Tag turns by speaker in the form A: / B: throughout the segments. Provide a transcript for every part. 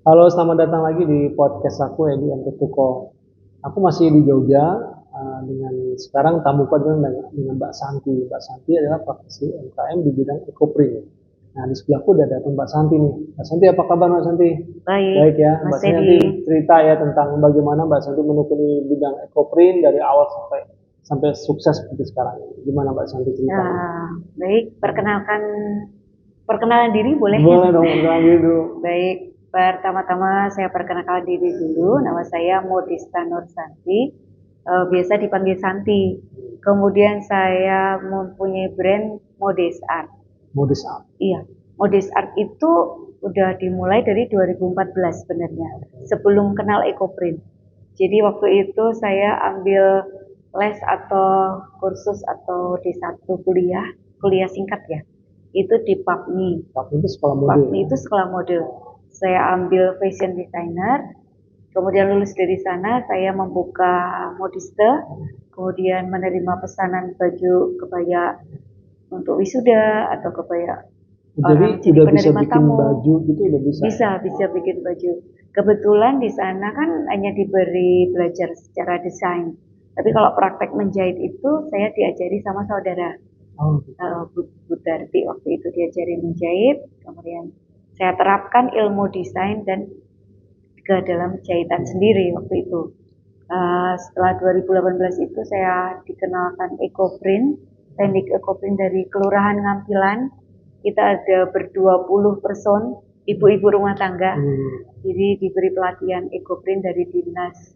A: Halo, selamat datang lagi di podcast aku Edi Tuko. Aku masih di Jogja dengan sekarang tamu pada dengan Mbak Santi. Mbak Santi adalah praktisi UMKM di bidang ekoprint. Nah, di sebelahku udah datang Mbak Santi nih. Mbak Santi, apa kabar Mbak Santi?
B: Baik,
A: Baik ya, Mbak
B: Mas
A: Santi nanti
B: Edi.
A: cerita ya tentang bagaimana Mbak Santi menekuni bidang ekoprint dari awal sampai sampai sukses seperti sekarang. Gimana Mbak Santi ceritanya?
B: Baik, perkenalan diri boleh?
A: Boleh dong, perkenalan diri dulu.
B: Baik, pertama-tama saya perkenalkan diri dulu. Nama saya Modista Nursanti, biasa dipanggil Santi. Kemudian saya mempunyai brand Modest Art.
A: Modis up.
B: Iya, Modest Art itu udah dimulai dari 2014 sebenarnya, sebelum kenal EcoPrint. Jadi waktu itu saya ambil les atau kursus atau D1 kuliah singkat ya. Itu di PAPMI.
A: Tapi itu sekolah mode
B: PAPMI
A: ya.
B: itu sekolah mode. Saya ambil fashion designer, kemudian lulus dari sana saya membuka modiste, kemudian menerima pesanan baju kebaya untuk wisuda atau kebaya
A: Jadi
B: orang jadi
A: udah bisa
B: penerima
A: bikin
B: tamu.
A: baju gitu udah bisa.
B: Bisa bikin baju. Kebetulan di sana kan hanya diberi belajar secara desain. Tapi kalau praktek menjahit itu saya diajari sama saudara.
A: Oh, gitu.
B: Bu Darti waktu itu diajari menjahit, kemudian saya terapkan ilmu desain dan ke dalam jahitan sendiri waktu itu. Setelah 2018 itu saya dikenalkan EcoPrint, teknik EcoPrint dari Kelurahan Ngampilan. Kita ada berdua puluh person, ibu-ibu rumah tangga. Jadi diberi pelatihan EcoPrint dari Dinas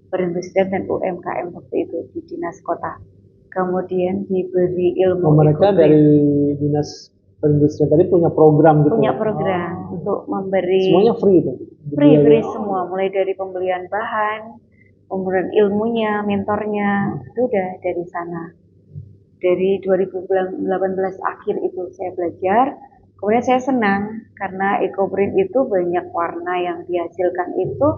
B: Perindustrian dan UMKM waktu itu di Dinas Kota. Kemudian diberi ilmu
A: Mereka
B: EcoPrint.
A: dari dinas perindustrian tadi punya program gitu.
B: Punya program untuk memberi
A: Semuanya free itu.
B: free semua, mulai dari pembelian bahan, kemudian ilmunya, mentornya, itu udah dari sana. Dari 2018 akhir itu saya belajar, kemudian saya senang karena EcoPrint itu banyak warna yang dihasilkan itu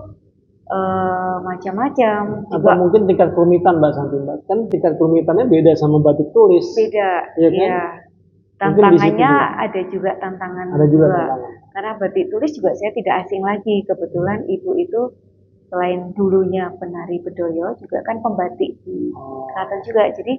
B: macam-macam.
A: Atau
B: Juga
A: mungkin tingkat kerumitan Mbak Santi, Mbak. Kan tingkat kerumitannya beda sama batik tulis.
B: beda,
A: Iya kan?
B: ya.
A: Mungkin di situ
B: Tantangannya
A: juga.
B: ada juga tantangan
A: Ada juga
B: dua.
A: tantangan.
B: Karena batik tulis juga saya tidak asing lagi. Kebetulan ibu itu selain dulunya penari bedoyo juga kan pembatik di keraton juga. Jadi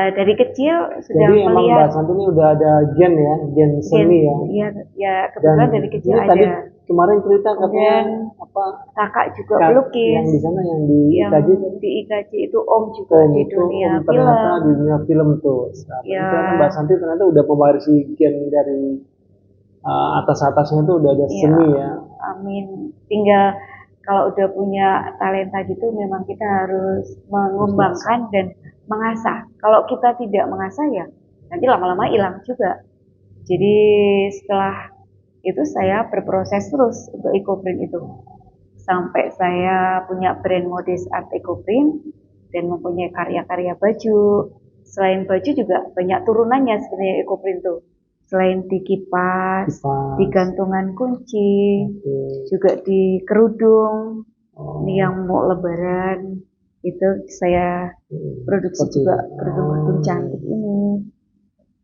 B: dari kecil sudah
A: Jadi emang Mbak
B: melihat
A: Santi ini udah ada gen ya, gen seni ya.
B: ya, ya
A: Dan
B: kebetulan dari kecil
A: ini tadi
B: ada.
A: kemarin cerita katanya
B: Kemudian
A: apa
B: kakak juga
A: yang
B: pelukis,
A: di sana yang di
B: yang
A: IKJ
B: di IKJ itu om juga
A: Om
B: di
A: itu
B: dunia
A: Om ternyata
B: film.
A: di dunia film tuh. Nah,
B: Ya,
A: ternyata Mbak Santi ternyata udah pewarisi gen dari atas-atasnya itu udah ada
B: ya,
A: seni ya.
B: amin. Tinggal kalau udah punya talenta gitu memang kita harus mengembangkan dan mengasah. Kalau kita tidak mengasah ya nanti lama-lama hilang juga. Jadi setelah itu saya berproses terus untuk EcoPrint itu. Sampai saya punya brand Modest Art EcoPrint dan mempunyai karya-karya baju. Selain baju juga banyak turunannya sebenarnya EcoPrint tuh. Selain di kipas,
A: Kipas.
B: di gantungan kunci,
A: Oke.
B: juga di kerudung.
A: Oh,
B: Ini yang mau lebaran itu saya produksi
A: seperti
B: juga
A: itu.
B: kerudung-kerudung cantik ini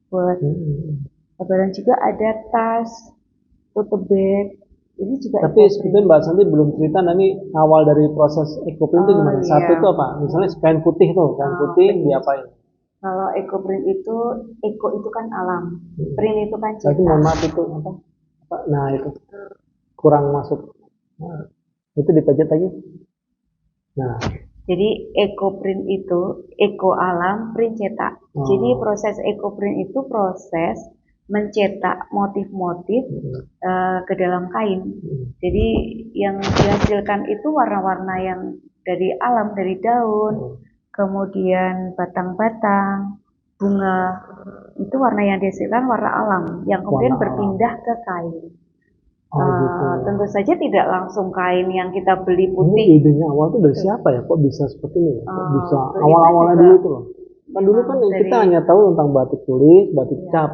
B: buat
A: Hmm.
B: lebaran. Juga ada tas, tote bag, ini juga
A: Tapi sebetulnya
B: EcoPrint.
A: Mbak Santi belum cerita nanti awal dari proses ekoprint itu
B: Oh
A: gimana? Satu
B: iya.
A: itu apa? Misalnya kain putih tuh, kain putih
B: Betul.
A: diapain?
B: Kalau EcoPrint itu, eco itu kan alam, print itu kan
A: Tapi
B: cetak.
A: mohon maaf itu apa? Nah itu kurang masuk. Nah, itu dipencet lagi. Nah,
B: Jadi EcoPrint itu eco alam, print cetak. Jadi proses EcoPrint itu proses mencetak motif-motif ke dalam kain. Jadi yang dihasilkan itu warna-warna yang dari alam, dari daun, kemudian batang-batang, bunga. Itu warna yang dihasilkan warna alam, yang kemudian
A: warna alam.
B: berpindah ke kain.
A: Oh gitu.
B: Tentu saja tidak langsung kain yang kita beli
A: Ini
B: putih.
A: idenya awal tuh dari siapa ya? Kok bisa seperti ini? Kok bisa
B: Waktu itu
A: awal-awalnya
B: juga
A: dulu tuh loh. Kan dulu kan
B: memang
A: kita
B: dari
A: hanya tahu tentang batik tulis, batik
B: ya,
A: cap.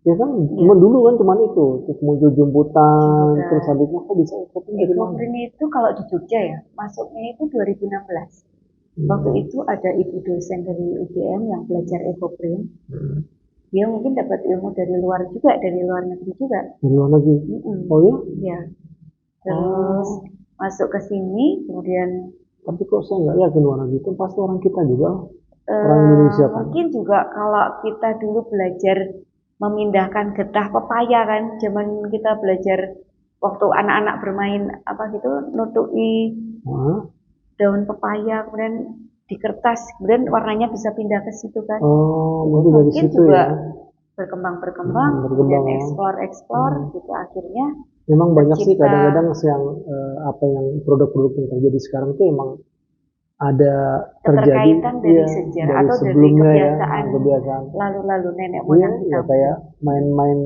A: Ya kan, cuma dulu kan cuma itu. Terus muncul jemputan, terus habis itu kok bisa ikutin dari mana?
B: EcoPrint itu kalau di Jogja ya, masuknya itu 2016. Waktu itu ada ibu dosen dari UGM yang belajar EcoPrint. Dia mungkin dapat ilmu dari luar juga, dari luar negeri juga.
A: Dari luar negeri.
B: Mm-mm.
A: Oh ya?
B: Ya, terus masuk ke sini, kemudian
A: Tapi kok saya nggak yakin luar negeri itu pasti orang kita juga, orang Indonesia kan.
B: mungkin juga kalau kita dulu belajar memindahkan getah pepaya kan, zaman kita belajar waktu anak-anak bermain apa gitu, nutui
A: Hah?
B: daun pepaya, kemudian di kertas, kemudian warnanya bisa pindah ke situ kan.
A: Oh,
B: Itu
A: jadi dari
B: mungkin
A: situ
B: juga
A: ya.
B: berkembang,
A: Berkembang
B: kemudian
A: ya.
B: explore, gitu akhirnya
A: Memang banyak sih
B: tercipta
A: kadang-kadang yang apa yang produk-produk yang terjadi sekarang tuh emang ada terjadi
B: keterkaitan dari
A: iya
B: sejarah
A: dari
B: atau dari
A: sebelumnya ya,
B: kebiasaan
A: kebiasaan.
B: lalu-lalu nenek
A: Iya,
B: moyang kita
A: ya
B: mungkin.
A: kayak main-main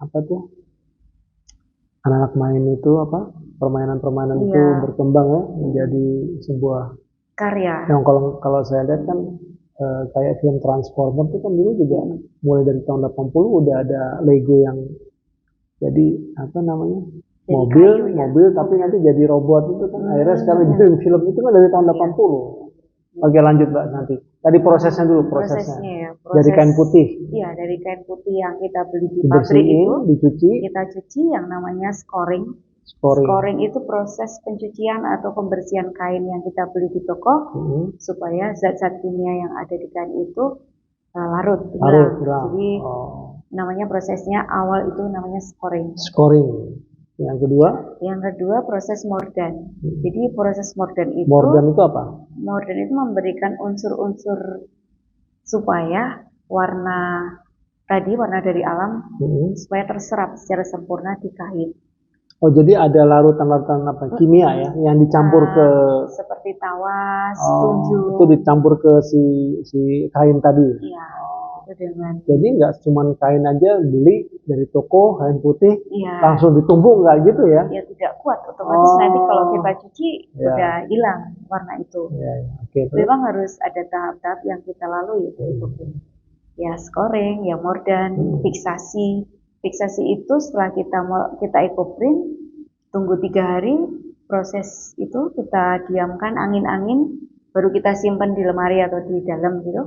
A: apa tuh anak-anak main itu apa permainan-permainan itu
B: Iya,
A: berkembang ya menjadi sebuah
B: karya.
A: yang kalau kalau saya lihat kan kayak film Transformer itu kan dulu juga mulai dari tahun 80 udah ada Lego yang jadi apa namanya
B: Jadi
A: mobil
B: kayu ya.
A: mobil tapi nanti jadi robot itu kan akhirnya sekarang jadi film itu kan dari tahun
B: Iya.
A: 80. Oke lanjut Mbak nanti. Tadi prosesnya dulu
B: Prosesnya ya,
A: dari kain putih
B: Iya, dari kain putih yang kita beli di pabrik
A: dibersihin,
B: itu,
A: dicuci,
B: kita cuci yang namanya scoring.
A: scoring.
B: Scoring itu proses pencucian atau pembersihan kain yang kita beli di toko supaya zat-zat kimia yang ada di kain itu larut, hilang. Jadi namanya prosesnya awal itu namanya scoring.
A: Scoring. Yang kedua?
B: Yang kedua proses mordan. Jadi proses mordan itu
A: apa?
B: Mordan itu memberikan unsur-unsur supaya warna dari alam supaya terserap secara sempurna di kain.
A: Oh jadi ada larutan-larutan apa kimia ya yang dicampur ke
B: seperti tawas, tunjung.
A: Itu dicampur ke si kain tadi.
B: Iya. Dengan
A: jadi nggak cuma kain aja beli dari toko kain putih
B: iya.
A: langsung ditumbuk nggak gitu ya?
B: Ya tidak kuat otomatis nanti kalau kita cuci udah hilang warna itu.
A: Okay,
B: memang harus ada tahap-tahap yang kita lalui itu ya scoring, ya mordan, fiksasi. Fiksasi itu setelah kita ekoprint tunggu 3 hari proses itu kita diamkan angin-angin baru kita simpan di lemari atau di dalam gitu.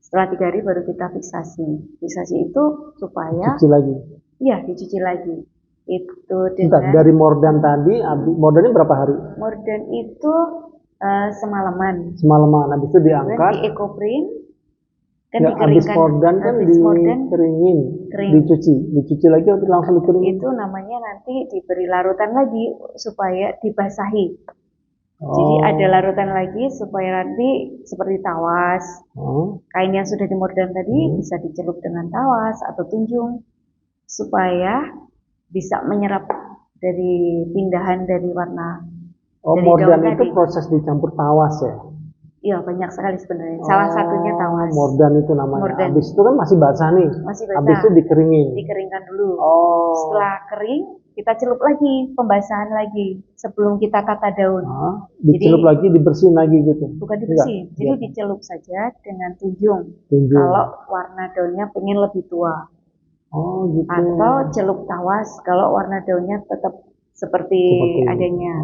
B: Setelah 3 hari baru kita fiksasi. Fiksasi itu supaya
A: dicuci lagi.
B: Iya, dicuci lagi. Itu dengan
A: dari mordan tadi, mordannya berapa hari?
B: Mordan itu semalaman.
A: Semalaman, habis itu diangkat.
B: Di ekoprint
A: kan habis mordan kan dikeringin, dicuci lagi atau langsung dikeringin?
B: Itu namanya nanti diberi larutan lagi supaya dibasahi. Jadi ada larutan lagi supaya nanti seperti tawas, kain yang sudah dimordan tadi bisa dicelup dengan tawas atau tunjung supaya bisa menyerap dari pindahan dari warna.
A: Dari mordan itu tadi. Proses dicampur tawas ya?
B: Iya banyak sekali sebenarnya. Salah satunya tawas.
A: Mordan itu namanya. Habis itu kan masih basah nih.
B: Masih basah.
A: Habis itu dikeringin.
B: Dikeringkan dulu. Setelah kering kita celup lagi, pembasahan lagi sebelum kita tata daun.
A: Dicelup lagi, dibersihin lagi gitu?
B: Bukan dibersihin, jadi dicelup saja dengan tunjung. Kalau warna daunnya pengen lebih tua.
A: Gitu.
B: Atau celup tawas kalau warna daunnya tetap seperti adanya.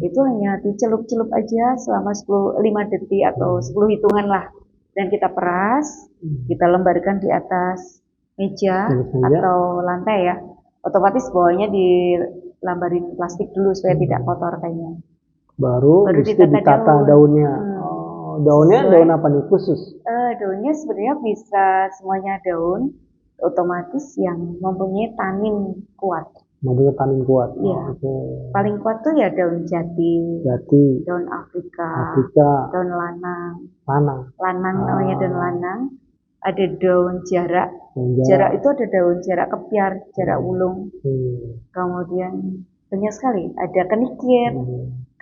B: Itu hanya dicelup-celup aja selama 5 detik atau 10 hitungan lah. Dan kita peras, kita lembarkan di atas meja atau lantai ya. Otomatis bawahnya dilambarin plastik dulu supaya tidak kotor kayaknya. Baru
A: ditata daunnya. Daunnya daun apa nih khusus?
B: Daunnya sebenarnya bisa semuanya daun otomatis yang mempunyai tanin kuat.
A: Mempunyai tanin kuat.
B: Iya. Paling kuat tuh ya daun jati. Daun Afrika. Daun lanang. Namanya daun lanang. Ada daun jarak. Jarak itu ada daun jarak kepiar, jarak wulung. Kemudian banyak sekali. Ada kenikir.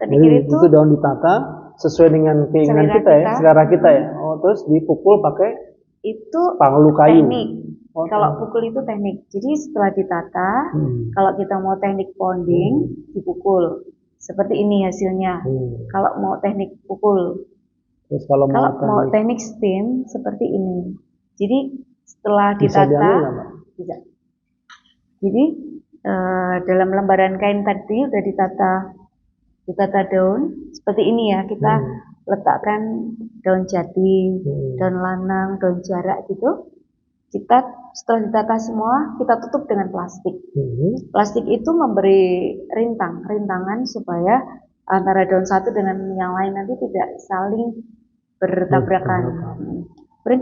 B: Kenikir itu
A: daun ditata sesuai dengan keinginan kita ya, selera kita ya. Terus dipukul pakai
B: itu
A: palu kayu.
B: Teknik. Kalau pukul itu teknik. Jadi setelah ditata, kalau kita mau teknik pounding, dipukul. Seperti ini hasilnya. Kalau mau teknik pukul.
A: Terus kalau
B: mau teknik steam seperti ini. Jadi setelah ditata, bisa. Jadi dalam lembaran kain tadi udah ditata daun seperti ini ya. Kita letakkan daun jati, daun lanang, daun jarak gitu. Kita setelah ditata semua, kita tutup dengan plastik. Plastik itu memberi rintangan supaya antara daun satu dengan yang lain nanti tidak saling bertabrakan. Kemudian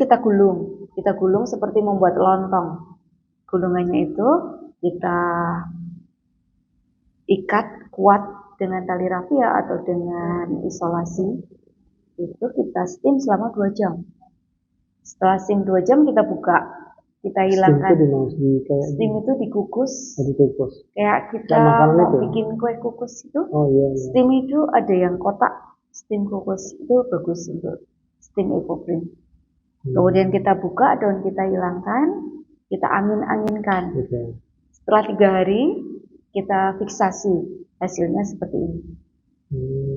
B: kita gulung seperti membuat lontong. Gulungannya itu kita ikat kuat dengan tali rafia atau dengan isolasi. Itu kita steam selama 2 jam. Setelah steam 2 jam kita buka, kita hilangkan. Steam itu dikukus. Kayak kita mau bikin kue kukus itu. Steam itu ada yang kotak. Steam kukus itu bagus untuk steam ekoprint. Kemudian kita buka, daun kita hilangkan, kita angin-anginkan. Setelah 3 hari kita fiksasi, hasilnya seperti ini.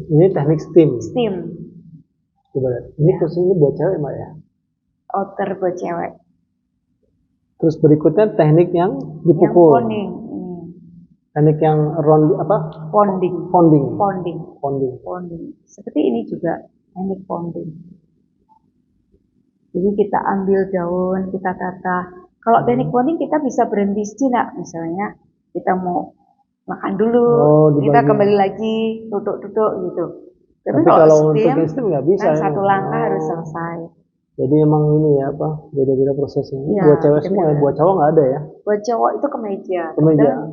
A: Ini teknik steam.
B: Steam.
A: Coba lihat. Ini khusus ini buat cewek Mbak ya?
B: Outer buat cewek.
A: Terus berikutnya teknik yang dipukul.
B: Yang pounding.
A: Teknik yang round apa?
B: Pounding. Seperti ini juga teknik pounding. Jadi kita ambil daun, kita tata. Kalau teknik pounding kita bisa berhenti sejenak. Misalnya kita mau makan dulu, kita kembali lagi, tutuk-tutuk gitu.
A: Tapi kalau untuk steam nggak bisa.
B: Kan satu langkah harus selesai.
A: Jadi emang ini ya apa? Beda-beda prosesnya. Ya, buat cewek semua ya, buat cowok nggak ada ya?
B: Buat cowok itu kemeja.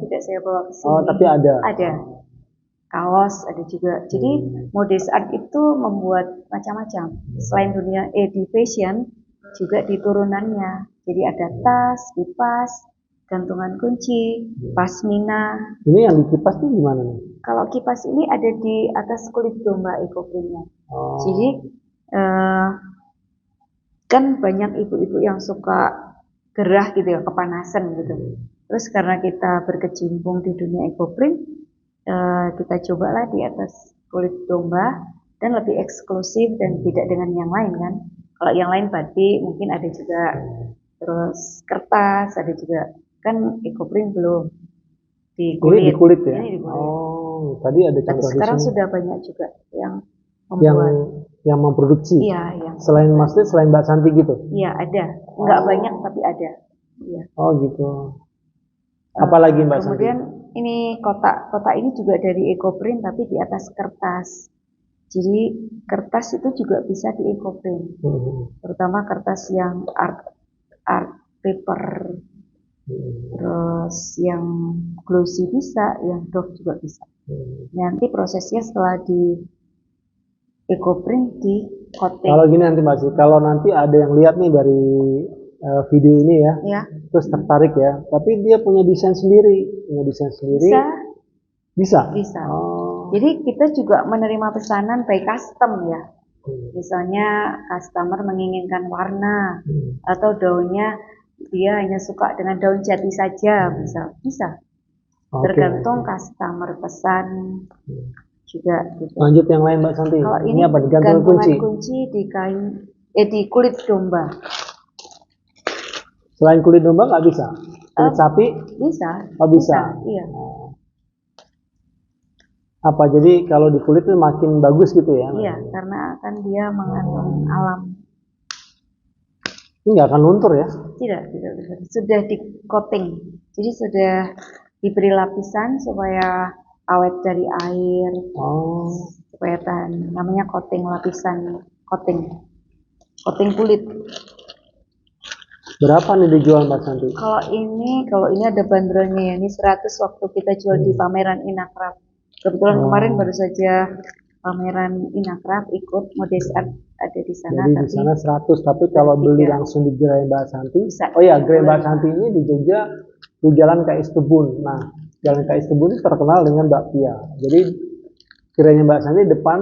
B: Tidak saya bawa ke sini.
A: Oh, tapi ada.
B: Ada. Kaos ada juga. Jadi Modest Art itu membuat macam-macam. Selain dunia di fashion, juga di turunannya. Jadi ada tas, kipas, gantungan kunci, pasmina.
A: Ini yang dikipas tuh gimana nih?
B: Kalau kipas ini ada di atas kulit domba ekoprintnya. Jadi kan banyak ibu-ibu yang suka gerah gitu ya, kepanasan gitu. Terus karena kita berkecimpung di dunia ekoprint, kita cobalah di atas kulit domba dan lebih eksklusif dan tidak dengan yang lain kan. Kalau yang lain batik mungkin ada juga, terus kertas ada juga. Kan ekoprint belum di kulit.
A: Ini di kulit ya?
B: Ini di kulit.
A: Oh, tadi ada contoh.
B: Tapi sekarang sudah banyak juga yang membuat.
A: Yang memproduksi.
B: Iya.
A: Selain Mbak Santi gitu?
B: Iya ada. Enggak banyak tapi ada. Iya.
A: Oh gitu. Apalagi Mbak Santi?
B: Kemudian ini kotak ini juga dari ekoprint tapi di atas kertas. Jadi kertas itu juga bisa di ekoprint. Terutama kertas yang art paper. Terus yang glossy bisa, yang doff juga bisa. Nanti prosesnya setelah di ekoprint di coating.
A: Kalau gini nanti Mbak Santi, kalau nanti ada yang lihat nih dari video ini ya, terus tertarik ya, tapi dia punya desain sendiri, Bisa.
B: Jadi kita juga menerima pesanan by custom ya. Misalnya customer menginginkan warna atau daunnya dia hanya suka dengan daun jati saja, bisa. Tergantung customer pesan juga. Gitu.
A: Lanjut yang lain Mbak Santi.
B: Kalau ini
A: apa? Gantungan
B: kunci di kain, di kulit domba.
A: Selain kulit domba nggak bisa? Kulit sapi?
B: Bisa.
A: Oh bisa.
B: Iya.
A: Apa jadi kalau di kulit itu makin bagus gitu ya?
B: Iya, karena kan dia mengandung alam.
A: Ini nggak akan luntur ya?
B: Tidak. Sudah di coating. Jadi sudah diberi lapisan supaya awet dari air. Supaya tahan. Namanya coating, lapisan coating kulit.
A: Berapa nih dijual Mbak Santi?
B: Kalau ini ada bandrolnya ya. Ini 100 waktu kita jual di pameran Inacraft. Kebetulan kemarin baru saja pameran Inacraft ikut Modest Art ada di sana.
A: Jadi di sana 100, tapi kalau beli langsung di Gerai Mbak Santi. Gerai Mbak Santi ini di Jogja di Jalan KS Tubun. Nah, Jalan KS Tubun itu terkenal dengan bakpia. Jadi gerainya Mbak Santi depan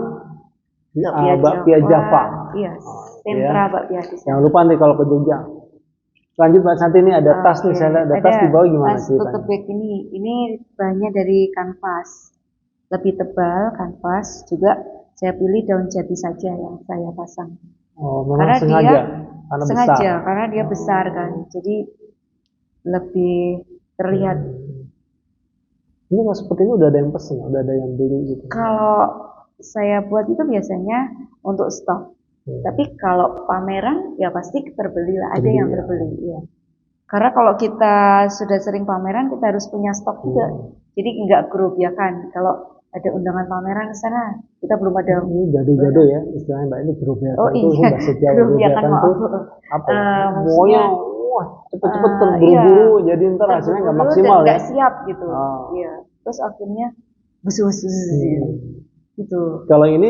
A: bakpia Java.
B: Iya, sentra bakpia di sana.
A: Jangan lupa nih kalau ke Jogja. Lanjut Mbak Santi, ini ada tas nih, saya lihat ada tas di bawah gimana sih?
B: Tas tote bag ini bahannya dari kanvas, lebih tebal kanvas, juga saya pilih daun jati saja yang saya pasang.
A: Memang
B: karena
A: sengaja?
B: Karena dia besar kan, jadi lebih terlihat.
A: Ini kalau seperti ini udah ada yang pesen, udah ada yang beli gitu?
B: Kalau saya buat itu biasanya untuk stok. Tapi kalau pameran ya pasti terbeli lah, ada yang terbeli ya. Karena kalau kita sudah sering pameran kita harus punya stok juga. Jadi nggak grup ya kan. Kalau ada undangan pameran ke sana, kita belum ada.
A: Ini jado-jado ya istilahnya Mbak, ini grup ya
B: Oh
A: kan tuh
B: iya,
A: bahasa Jawa
B: grup
A: grup
B: ya
A: ya
B: kan
A: kan tuh
B: maaf.
A: apa ya?
B: Maksudnya
A: Semuanya wah cepet-cepet
B: iya,
A: terburu-buru jadi ntar hasilnya nggak
B: terburu-buru dan
A: maksimal ya.
B: nggak siap gitu.
A: Ah.
B: Iya. Terus akhirnya busu-busu gitu.
A: Kalau ini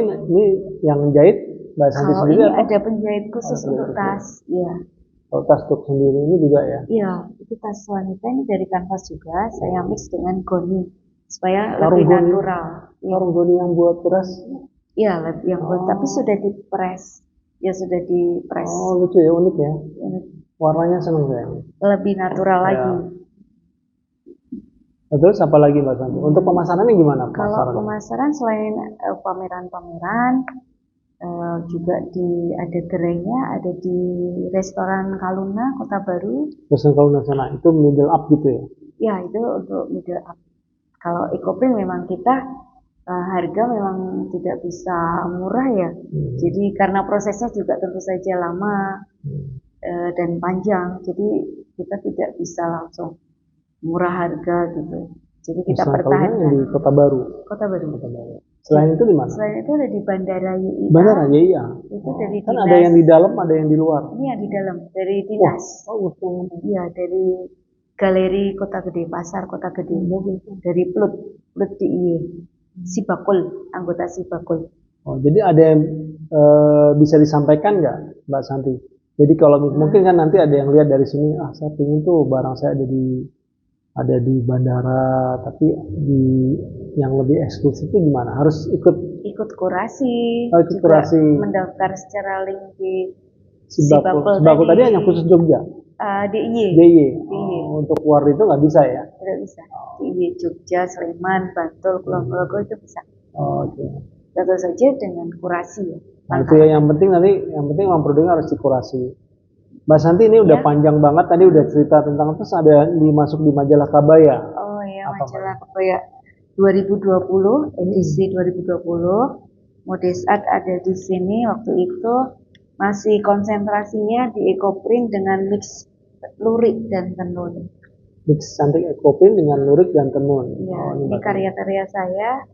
A: yang jahit Mbak Santi
B: Kalau
A: sendiri
B: ini
A: atau
B: ada penjahit khusus
A: penjahit
B: untuk
A: khusus?
B: tas. Iya.
A: Kalau tas untuk sendiri ini juga ya?
B: Iya, itu tas wanita ini dari kanvas juga. Saya mix dengan goni supaya
A: Sarung
B: lebih
A: goni,
B: natural. Iya.
A: sarung goni yang buat beras.
B: Iya, lebih yang buat, tapi sudah dipres. Ya sudah dipres.
A: Oh lucu ya, unik ya. Warnanya seneng saya.
B: Lebih natural
A: Ya.
B: lagi.
A: Terus apa lagi Mbak Santi? Untuk pemasarannya gimana?
B: Kalau pemasaran selain pameran-pameran, juga ada gerainya, ada di restoran Kaluna Kota Baru.
A: Restoran Kaluna sana itu middle up gitu ya?
B: Ya itu untuk middle up. Kalau EcoPrint memang kita harga memang tidak bisa murah ya. Jadi karena prosesnya juga tentu saja lama dan panjang, jadi kita tidak bisa langsung murah harga gitu. Jadi kita pertahankan
A: di Kota Baru.
B: Kota Baru.
A: Selain itu di mana?
B: Selain itu ada di Bandara YIA.
A: Bandara YIA.
B: Itu dari
A: kan
B: dinas.
A: ada yang di dalam, ada yang di luar.
B: Ini yang di dalam dari dinas. Iya, dari Galeri Kota Gede, Pasar Kota Gede. Dari Plut DIY. Sibakul, anggota Sibakul.
A: Oh, jadi ada yang bisa disampaikan nggak Mbak Santi? Jadi kalau mungkin kan nanti ada yang lihat dari sini, saya pengen tuh barang saya ada di bandara, tapi di yang lebih eksklusif itu gimana? Harus ikut
B: kurasi,
A: ikut kurasi,
B: mendaftar secara link di
A: Sibakul tadi hanya khusus Jogja.
B: DIY.
A: Untuk luar itu nggak bisa ya?
B: Tidak bisa. DIY Jogja, Sleman, Bantul, Kulon Progo itu bisa.
A: Oke.
B: Tentu saja dengan kurasi ya.
A: Nah, itu ya yang penting memang produknya harus dikurasi. Mbak Santi ini udah panjang banget, tadi udah cerita tentang, terus ada dimasuk di majalah Kabaya.
B: Oh iya, majalah Kabaya 2020, edisi 2020. Modesart ada di sini waktu itu masih konsentrasinya di EcoPrint dengan mix lurik dan tenun.
A: Mix cantik EcoPrint dengan lurik dan tenun.
B: Ya, ini karya-karya saya.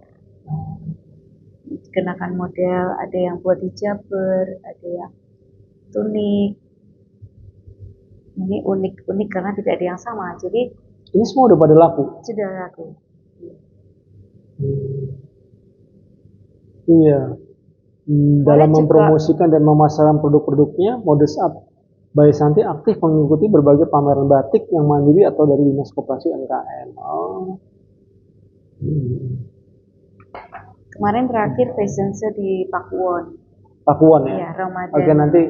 B: Kenakan model, ada yang buat hijaber, ada yang tunik. Ini unik karena tidak ada yang sama. Jadi
A: ini semua udah pada laku.
B: Sudah laku.
A: Iya. Dalam mempromosikan dan memasarkan produk-produknya, Modesart by Santi aktif mengikuti berbagai pameran batik yang mandiri atau dari Dinas Koperasi UMKM.
B: Kemarin terakhir fashion show di Pakuwon.
A: Pakuwon ya?
B: Iya, Ramadan.
A: Oke, nanti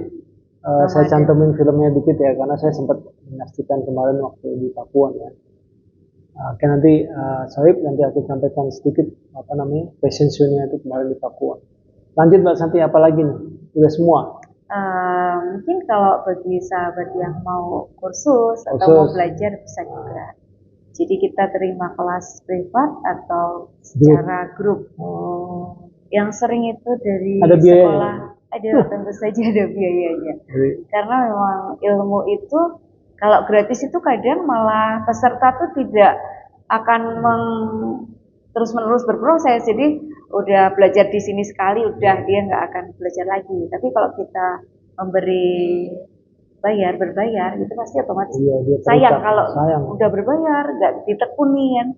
A: saya cantumin filmnya dikit ya, karena saya sempat menyaksikan kemarin waktu di Pakuwon ya. Oke, nanti Sohib nanti aku sampaikan sedikit fashion show-nya itu kemarin di Pakuwon. Lanjut Mbak Santi, apa lagi nih? Udah semua?
B: Mungkin kalau bagi sahabat yang mau kursus atau mau belajar bisa juga. Jadi kita terima kelas privat atau secara grup. Yang sering itu dari sekolah. Ada tentu saja ada biayanya. Karena memang ilmu itu kalau gratis itu kadang malah peserta tuh tidak akan terus-menerus berproses. Jadi udah belajar di sini sekali, udah dia nggak akan belajar lagi. Tapi kalau kita memberi berbayar itu pasti otomatis sayang kalau udah berbayar nggak ditekuni kan.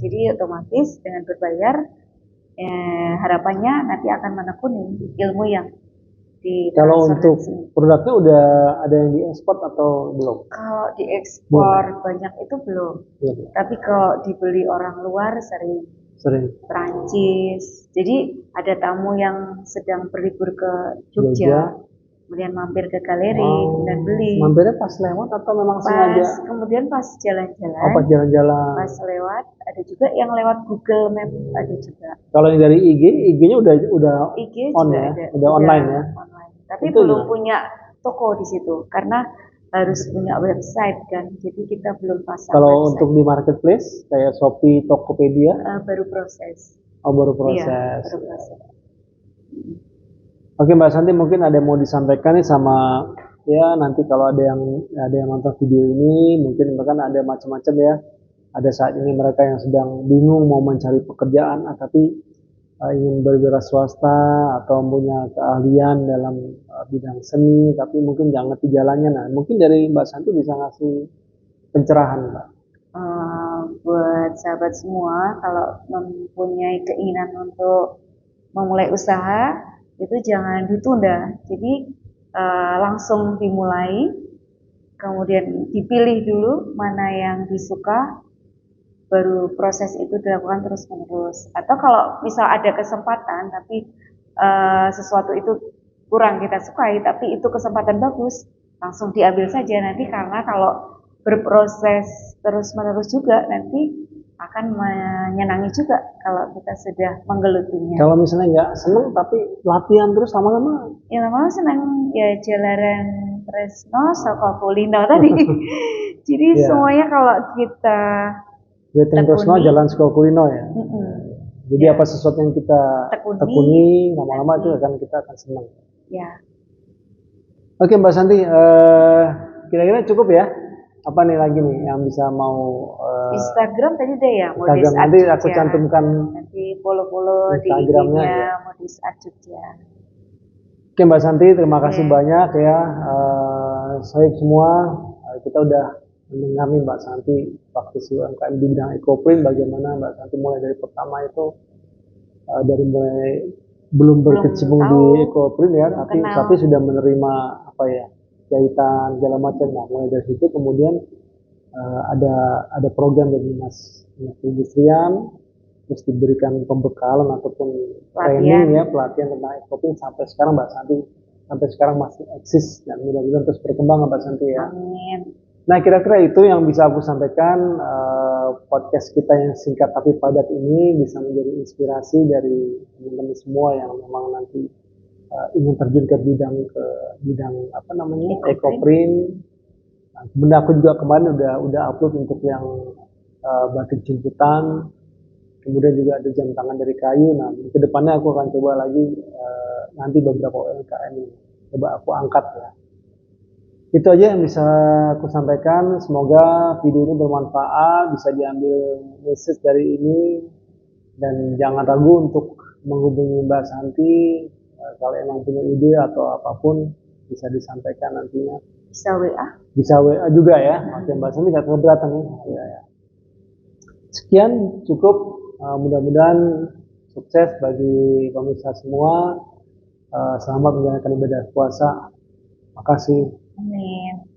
B: Jadi otomatis dengan berbayar harapannya nanti akan menekuni ilmu yang
A: kalau untuk produknya udah ada yang diekspor atau belum?
B: Kalau diekspor banyak itu belum. Tapi kalau dibeli orang luar sering. Prancis. Jadi ada tamu yang sedang berlibur ke Jogja. Kemudian mampir ke galeri, kemudian beli.
A: Mampirnya pas lewat atau memang sengaja?
B: Kemudian pas jalan-jalan.
A: Pas jalan-jalan.
B: Pas lewat, ada juga yang lewat Google Map, ada juga.
A: Kalau yang dari IG-nya udah
B: IG
A: on
B: juga
A: ya,
B: ada.
A: udah online ya.
B: Online. Tapi itu belum punya toko di situ, karena harus punya website kan. Jadi kita belum pasang.
A: Kalau
B: website.
A: untuk di marketplace kayak Shopee, Tokopedia?
B: Baru proses.
A: Baru proses.
B: Iya, baru proses.
A: Oke Mbak Santi, mungkin ada yang mau disampaikan nih sama ya nanti kalau ada yang nonton video ini mungkin bahkan ada macam-macam ya ada saat ini mereka yang sedang bingung mau mencari pekerjaan, tapi ingin berwira swasta atau punya keahlian dalam bidang seni, tapi mungkin nggak ngerti jalannya. Nah, mungkin dari Mbak Santi bisa ngasih pencerahan, Mbak.
B: Buat sahabat semua, kalau mempunyai keinginan untuk memulai usaha, itu jangan ditunda. Jadi langsung dimulai, kemudian dipilih dulu mana yang disuka, baru proses itu dilakukan terus-menerus. Atau kalau misal ada kesempatan, tapi sesuatu itu kurang kita sukai, tapi itu kesempatan bagus, langsung diambil saja. Nanti karena kalau berproses terus-menerus juga, nanti akan menyenangi juga kalau kita sudah menggelutinya.
A: Kalau misalnya nggak seneng tapi latihan terus lama-lama,
B: ya lama-lama senang ya, jalaran Tresno Saka Kulino tadi. Jadi semuanya kalau kita
A: Tresno jalan Saka Kulino ya. Jadi apa sesuatu yang kita tekuni lama-lama itu kita akan senang.
B: Ya.
A: Oke Mbak Santi, kira-kira cukup ya? Apa nih lagi nih yang bisa mau
B: Instagram tadi deh ya,
A: Instagram nanti aku cantumkan,
B: nanti follow di
A: Instagramnya
B: IG-nya Modis Art Jogja.
A: Oke Mbak Santi, terima kasih banyak ya. Saya semua kita udah mendengar nih Mbak Santi praktisi UMKM di bidang ekoprint, bagaimana Mbak Santi mulai dari pertama itu dari mulai belum berkecimpung di ekoprint ya, tapi sudah menerima apa ya, jahitan segala macam. Nah, mulai dari situ kemudian ada program dari Dinas Perindustrian, terus diberikan pembekalan ataupun training ya, pelatihan tentang ekoprint sampai sekarang Mbak Santi sampai sekarang masih eksis dan mudah-mudahan terus berkembang Mbak Santi ya.
B: Amin.
A: Nah, kira-kira itu yang bisa aku sampaikan. Podcast kita yang singkat tapi padat ini bisa menjadi inspirasi dari teman-teman semua yang memang nanti ingin terjun ke bidang apa namanya ekoprint. Nah, kemudian aku juga kemarin udah upload untuk yang batik jemputan, kemudian juga ada jam tangan dari kayu. Nah, kedepannya aku akan coba lagi nanti beberapa UMKM ini coba aku angkat ya. Itu aja yang bisa aku sampaikan. Semoga video ini bermanfaat, bisa diambil message dari ini, dan jangan ragu untuk menghubungi Mbak Santi kalau emang punya ide atau apapun, bisa disampaikan nantinya.
B: Bisa WA?
A: Bisa WA juga ya. Oke, Mbak Santi nggak keberatan ya. Sekian cukup. Mudah-mudahan sukses bagi pemirsa semua. Selamat menjalankan ibadah puasa. Makasih.
B: Amin.